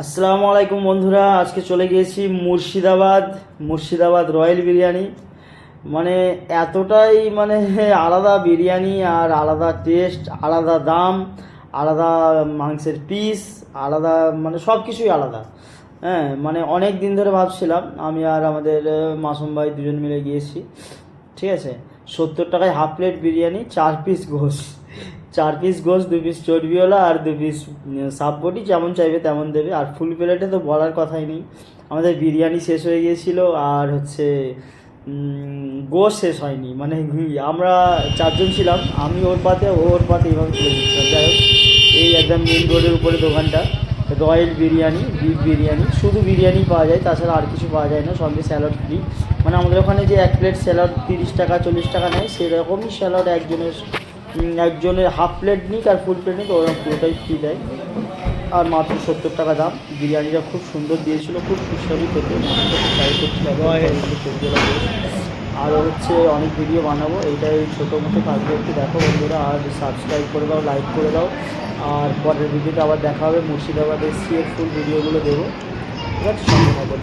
আসসালামু আলাইকুম বন্ধুরা, আজকে চলে গিয়েছি মুর্শিদাবাদ রয়্যাল বিরিয়ানি। মানে এতটাই আলাদা বিরিয়ানি, আর আলাদা টেস্ট, আলাদা দাম, আলাদা মাংসের পিস, আলাদা সব কিছুই আলাদা। হ্যাঁ, অনেক দিন ধরে ভাবছিলাম, আমি আর আমাদের মাসুম ভাই দুজন মিলে গিয়েছি। ঠিক আছে, 70 টাকায় হাফ প্লেট বিরিয়ানি, 4 পিস গোশ, 4 পিস গোশ, 2 পিস চর্বিওয়ালা আর 2 পিস সাব বডি, যেমন চাইবে তেমন দেবে। আর ফুল প্লেটে তো বলার কথাই নেই। আমাদের বিরিয়ানি শেষ হয়ে গিয়েছিলো, আর হচ্ছে গোশ শেষ হয়নি। আমরা 4 জন ছিলাম, আমি ওর পাতে, ও ওর পাতে, এইভাবে তুলে দিচ্ছিলাম। যাই হোক, এই একদম মেন রোডের উপরে দোকানটা, রয়্যাল বিরিয়ানি, বিফ বিরিয়ানি। শুধু বিরিয়ানি পাওয়া যায়, তাছাড়া আর কিছু পাওয়া যায় না, সঙ্গে স্যালাড ফ্রি। আমাদের ওখানে যে 1 প্লেট স্যালাড 30 টাকা 40 টাকা নেয়, সেরকমই স্যালাড একজনের হাফ প্লেট নিক আর ফুল প্লেট নিক, ওরকম পুরোটাই ফ্রি দেয়। আর মাত্র 70 টাকা দাম। বিরিয়ানিটা খুব সুন্দর দিয়েছিল, খুব সুস্বাদু খেতে, ট্রাই করছিলাম। আরও হচ্ছে অনেক ভিডিও বানাবো, এইটাই ছোটো মতো কাজগুলো একটু দেখো বন্ধুরা, আর সাবস্ক্রাইব করে দাও, লাইক করে দাও। আর পরের ভিডিওতে আবার দেখা হবে, মুর্শিদাবাদের ফুল ভিডিওগুলো দেবো। ঠিক আছে, সঙ্গে থাকো।